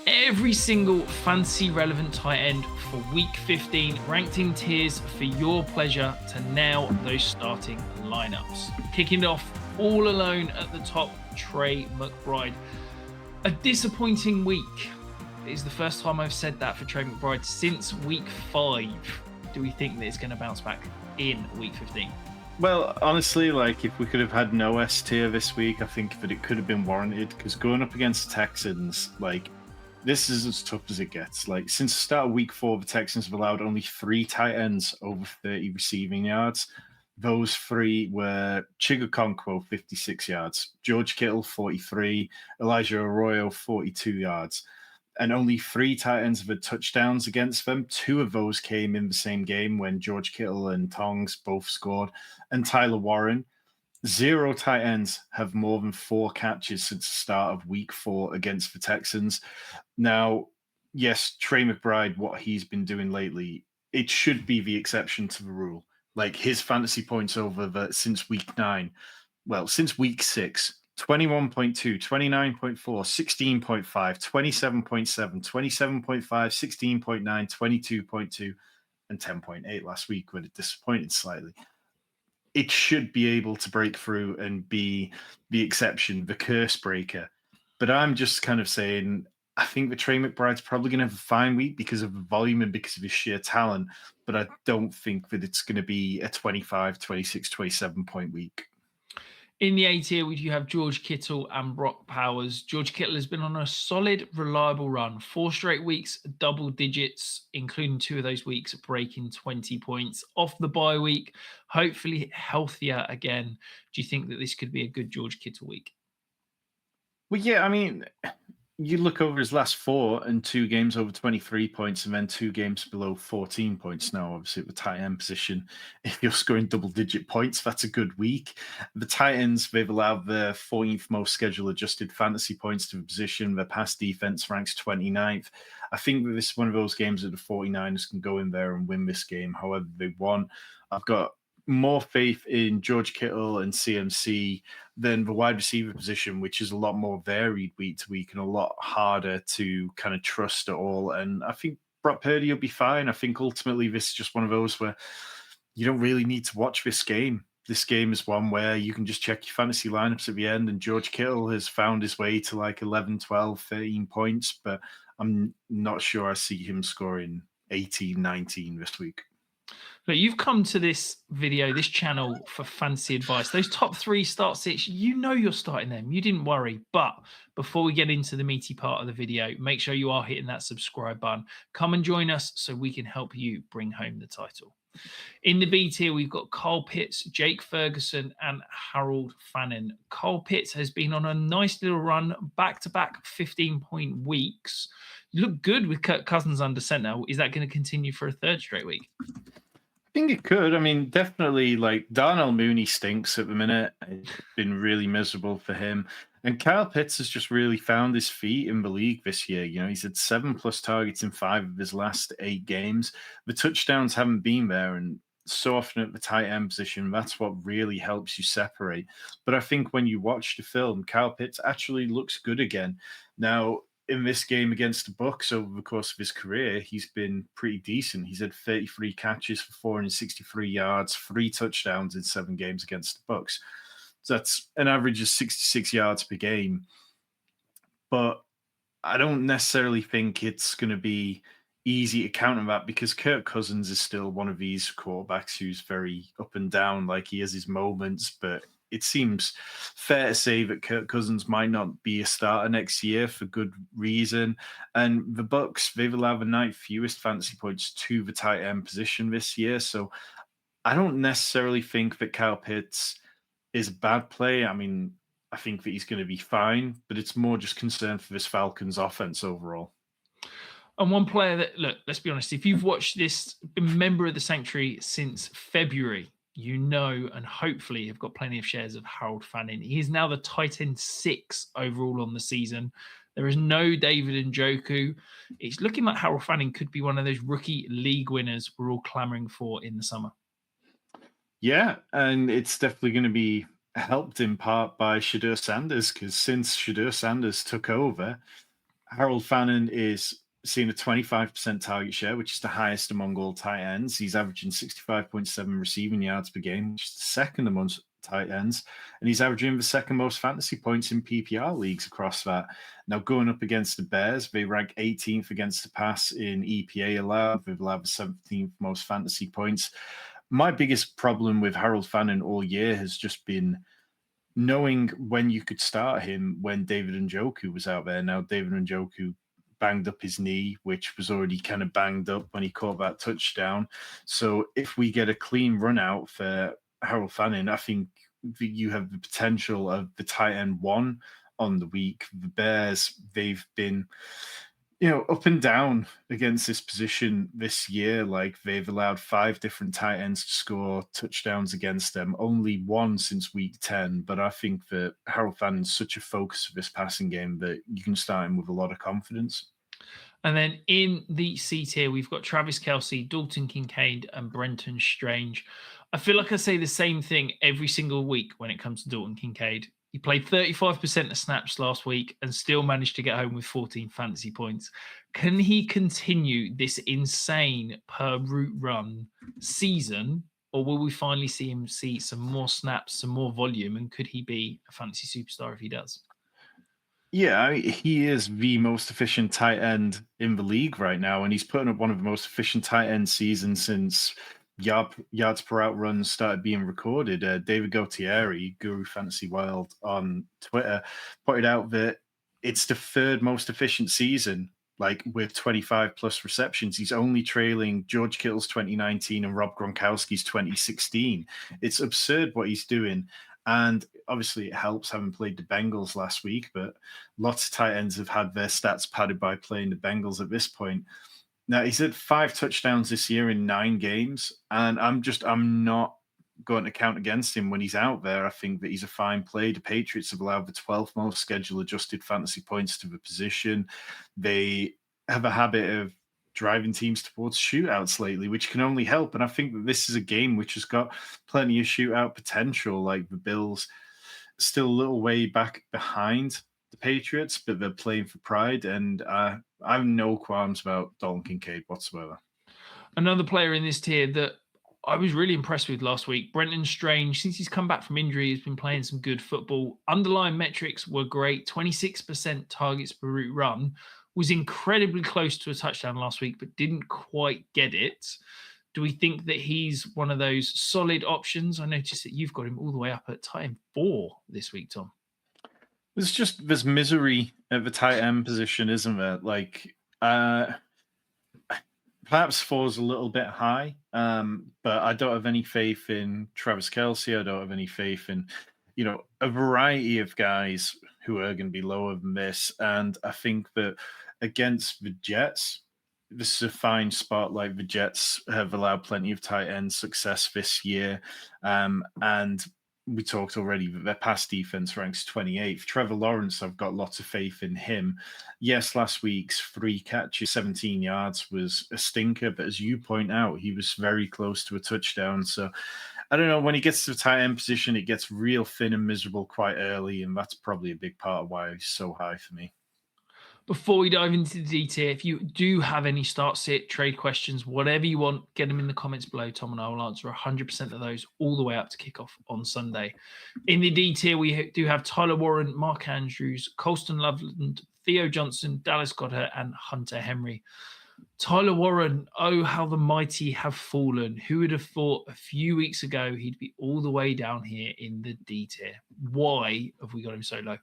every single fantasy relevant tight end for week 15, ranked in tiers for your pleasure to nail those starting lineups. Kicking it off all alone at the top, Trey McBride. A disappointing week. It is the first time I've said that for Trey McBride since week 5. Do we think that it's going to bounce back in week 15? Well, honestly, like if we could have had no S tier this week, I think that it could have been warranted because going up against the Texans, like this is as tough as it gets. Like since the start of week 4, the Texans have allowed only 3 tight ends over 30 receiving yards. Those 3 were Chigakonkwo, 56 yards, George Kittle, 43, Elijah Arroyo, 42 yards. And only 3 tight ends have had touchdowns against them. 2 of those came in the same game when George Kittle and Tongs both scored. And Tyler Warren, 0 tight ends have more than 4 catches since the start of week 4 against the Texans. Now, yes, Trey McBride, what he's been doing lately, it should be the exception to the rule. Like his fantasy points over since week 9, well, since week 6, 21.2, 29.4, 16.5, 27.7, 27.5, 16.9, 22.2, and 10.8 last week when it disappointed slightly. It should be able to break through and be the exception, the curse breaker. But I'm just kind of saying, I think that Trey McBride's probably going to have a fine week because of the volume and because of his sheer talent. But I don't think that it's going to be a 25, 26, 27 point week. In the A tier, we do have George Kittle and Brock Powers. George Kittle has been on a solid, reliable run. 4 straight weeks, double digits, including 2 of those weeks breaking 20 points. Off the bye week, hopefully healthier again. Do you think that this could be a good George Kittle week? Well, yeah, I mean, you look over his last 4 and 2 games over 23 points and then 2 games below 14 points. Now, obviously, at the tight end position, if you're scoring double-digit points, that's a good week. The Titans, they've allowed their 14th most schedule-adjusted fantasy points to the position. Their pass defense ranks 29th. I think that this is one of those games that the 49ers can go in there and win this game however they want. I've got more faith in George Kittle and CMC than the wide receiver position, which is a lot more varied week to week and a lot harder to kind of trust at all. And I think Brock Purdy will be fine. I think ultimately this is just one of those where you don't really need to watch this game. This game is one where you can just check your fantasy lineups at the end, and George Kittle has found his way to like 11, 12, 13 points, but I'm not sure I see him scoring 18, 19 this week. Look, you've come to this video, this channel for fantasy advice. Those top 3 start sits, you know you're starting them. You didn't worry. But before we get into the meaty part of the video, make sure you are hitting that subscribe button. Come and join us so we can help you bring home the title. In the B tier, we've got Kyle Pitts, Jake Ferguson, and Harold Fannin. Kyle Pitts has been on a nice little run, back-to-back 15-point weeks. You look good with Kirk Cousins under center. Is that going to continue for a 3rd straight week? I think it could. I mean, definitely like Darnell Mooney stinks at the minute. It's been really miserable for him. And Kyle Pitts has just really found his feet in the league this year. You know, he's had 7+ targets in 5 of his last 8 games. The touchdowns haven't been there. And so often at the tight end position, that's what really helps you separate. But I think when you watch the film, Kyle Pitts actually looks good again. Now, in this game against the Bucks over the course of his career, he's been pretty decent. He's had 33 catches for 463 yards, 3 touchdowns in 7 games against the Bucks. So that's an average of 66 yards per game. But I don't necessarily think it's going to be easy to counter that because Kirk Cousins is still one of these quarterbacks who's very up and down. Like he has his moments, but it seems fair to say that Kirk Cousins might not be a starter next year for good reason. And the Bucks, they've allowed the 9th fewest fantasy points to the tight end position this year. So I don't necessarily think that Kyle Pitts is a bad play. I mean, I think that he's going to be fine, but it's more just concern for this Falcons offense overall. And one player that, look, let's be honest, if you've watched this, been a member of the Sanctuary since February, you know, and hopefully have got plenty of shares of Harold Fannin. He is now the tight end 6 overall on the season. There is no David Njoku. It's looking like Harold Fannin could be one of those rookie league winners we're all clamoring for in the summer. Yeah, and it's definitely going to be helped in part by Shadur Sanders because since Shadur Sanders took over, Harold Fannin is seeing a 25% target share, which is the highest among all tight ends. He's averaging 65.7 receiving yards per game, which is the second among tight ends. And he's averaging the second most fantasy points in PPR leagues across that. Now, going up against the Bears, they rank 18th against the pass in EPA allowed. They've allowed the 17th most fantasy points. My biggest problem with Harold Fannin all year has just been knowing when you could start him when David Njoku was out there. Now, David Njoku banged up his knee, which was already kind of banged up when he caught that touchdown. So if we get a clean run out for Harold Fannin, I think you have the potential of the tight end one on the week. The Bears, they've been up and down against this position this year. Like, they've allowed 5 different tight ends to score touchdowns against them, only one since week 10. But I think that Harold Fannin's such a focus of this passing game that you can start him with a lot of confidence. And then in the C tier, we've got Travis Kelce, Dalton Kincaid, and Brenton Strange. I feel like I say the same thing every single week when it comes to Dalton Kincaid. He played 35% of snaps last week and still managed to get home with 14 fantasy points. Can he continue this insane per route run season, or will we finally see him see some more snaps, some more volume, and could he be a fantasy superstar if he does? Yeah, he is the most efficient tight end in the league right now, and he's putting up one of the most efficient tight end seasons since yards per out runs started being recorded. David Gautieri, Guru Fantasy Wild on Twitter, pointed out that it's the third most efficient season, like with 25 plus receptions. He's only trailing George Kittle's 2019 and Rob Gronkowski's 2016. It's absurd what he's doing. And obviously, it helps having played the Bengals last week, but lots of tight ends have had their stats padded by playing the Bengals at this point. Now, he's had 5 touchdowns this year in 9 games, and I'm not going to count against him when he's out there. I think that he's a fine play. The Patriots have allowed the 12th most schedule adjusted fantasy points to the position. They have a habit of driving teams towards shootouts lately, which can only help. And I think that this is a game which has got plenty of shootout potential. Like, the Bills still a little way back behind the Patriots, but they're playing for pride. And I have no qualms about Dalton Kincaid whatsoever. Another player in this tier that I was really impressed with last week, Brenton Strange. Since he's come back from injury, he's been playing some good football. Underlying metrics were great. 26% targets per route run, was incredibly close to a touchdown last week, but didn't quite get it. Do we think that he's one of those solid options? I noticed that you've got him all the way up at tight end 4 this week, Tom. There's misery at the tight end position, isn't there? Like, perhaps 4 is a little bit high, but I don't have any faith in Travis Kelce. I don't have any faith in, a variety of guys who are going to be lower than this. And I think that against the Jets, this is a fine spot. Like, the Jets have allowed plenty of tight end success this year. And we talked already that their pass defense ranks 28th. Trevor Lawrence, I've got lots of faith in him. Yes, last week's 3 catches, 17 yards was a stinker, but as you point out, he was very close to a touchdown. So I don't know, when he gets to the tight end position, it gets real thin and miserable quite early, and that's probably a big part of why he's so high for me. Before we dive into the detail, if you do have any start, sit, trade questions, whatever you want, get them in the comments below. Tom and I will answer 100% of those all the way up to kickoff on Sunday. In the D tier, we do have Tyler Warren, Mark Andrews, Colston Loveland, Theo Johnson, Dallas Goedert, and Hunter Henry. Tyler Warren, oh, how the mighty have fallen. Who would have thought a few weeks ago he'd be all the way down here in the D tier? Why have we got him so low?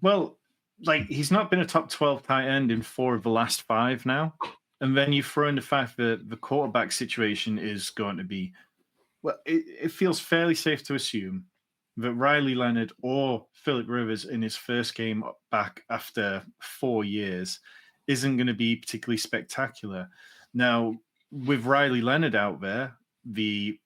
Well, like, he's not been a top 12 tight end in 4 of the last 5 now. And then you throw in the fact that the quarterback situation is going to be, well, it feels fairly safe to assume that Riley Leonard or Phillip Rivers in his first game back after 4 years isn't going to be particularly spectacular. Now, with Riley Leonard out there, the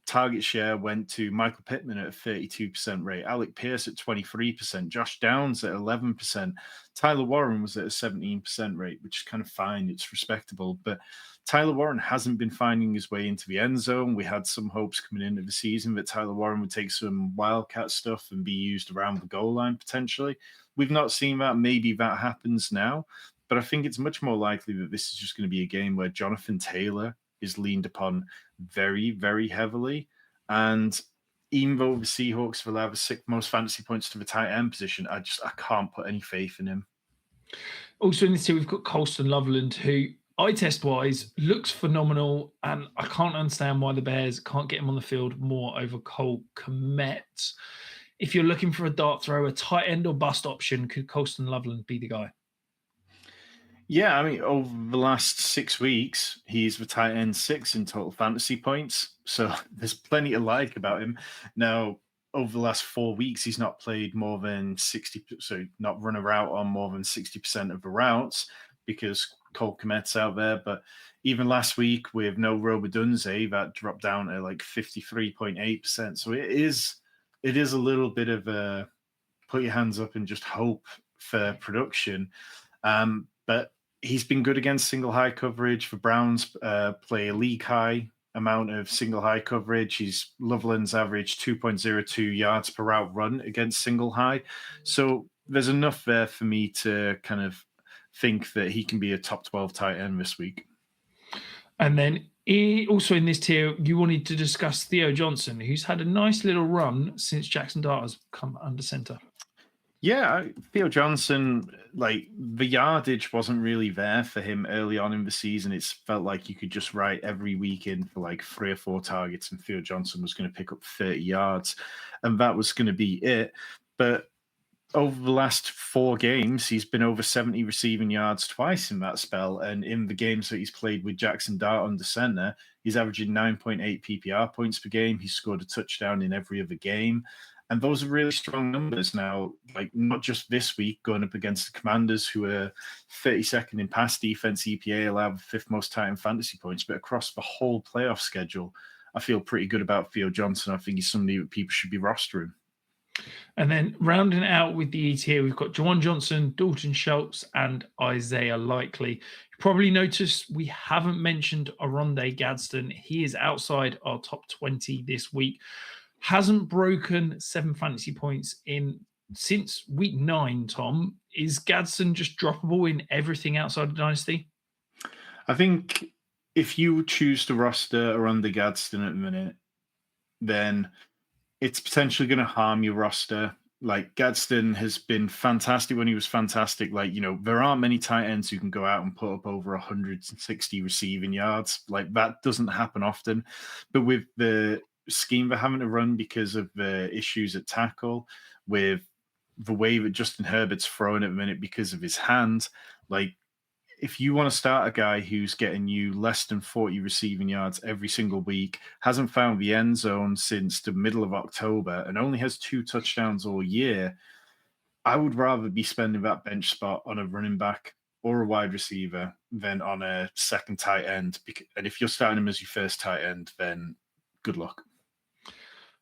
target share went to Michael Pittman at a 32% rate, Alec Pierce at 23%, Josh Downs at 11%, Tyler Warren was at a 17% rate, which is kind of fine. It's respectable. But Tyler Warren hasn't been finding his way into the end zone. We had some hopes coming into the season that Tyler Warren would take some wildcat stuff and be used around the goal line potentially. We've not seen that. Maybe that happens now. But I think it's much more likely that this is just going to be a game where Jonathan Taylor is leaned upon very, very heavily. And even though the Seahawks will have the sixth most fantasy points to the tight end position, I can't put any faith in him. Also in this team, we've got Colston Loveland, who eye test wise looks phenomenal. And I can't understand why the Bears can't get him on the field more over Cole Kmet. If you're looking for a dart throw, a tight end or bust option, could Colston Loveland be the guy? Yeah, I mean, over the last 6 weeks, he's the tight end 6 in total fantasy points. So there's plenty to like about him. Now, over the last 4 weeks, he's not played more than 60, so not run a route on more than 60% of the routes because Cole Kmet's out there. But even last week with no Robodunze, that dropped down to like 53.8%. So it is a little bit of a put your hands up and just hope for production. But he's been good against single high coverage. The Browns play a league high amount of single high coverage. Loveland's average 2.02 yards per route run against single high. So there's enough there for me to kind of think that he can be a top 12 tight end this week. And then also in this tier, you wanted to discuss Theo Johnson, who's had a nice little run since Jackson Dart has come under center. Yeah, Theo Johnson, like the yardage wasn't really there for him early on in the season. It felt like you could just write every week in for like 3 or 4 targets and Theo Johnson was going to pick up 30 yards and that was going to be it. But over the last 4 games, he's been over 70 receiving yards twice in that spell. And in the games that he's played with Jackson Dart under center, he's averaging 9.8 PPR points per game. He's scored a touchdown in every other game. And those are really strong numbers now, like not just this week going up against the Commanders, who are 32nd in pass defense, EPA, allow the 5th most tight end fantasy points, but across the whole playoff schedule, I feel pretty good about Theo Johnson. I think he's somebody that people should be rostering. And then rounding out with the E's here, we've got Juwan Johnson, Dalton Schultz, and Isaiah Likely. You probably noticed we haven't mentioned Oronde Gadsden. He is outside our top 20 this week. Hasn't broken 7 fantasy points since week 9, Tom. Is Gadsden just droppable in everything outside of Dynasty? I think if you choose to roster Oronde Gadsden at the minute, then it's potentially going to harm your roster. Like Gadsden has been fantastic when he was fantastic. Like, there aren't many tight ends who can go out and put up over 160 receiving yards. Like that doesn't happen often. But with the scheme they're having to run because of the issues at tackle, with the way that Justin Herbert's throwing at the minute because of his hand, like if you want to start a guy who's getting you less than 40 receiving yards every single week, hasn't found the end zone since the middle of October, and only has 2 touchdowns all year, I would rather be spending that bench spot on a running back or a wide receiver than on a second tight end. And if you're starting him as your first tight end, then good luck.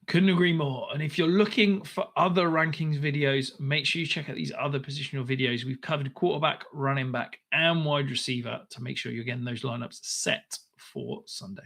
Couldn't agree more. And if you're looking for other rankings videos, make sure you check out these other positional videos. We've covered quarterback, running back, and wide receiver to make sure you're getting those lineups set for Sunday.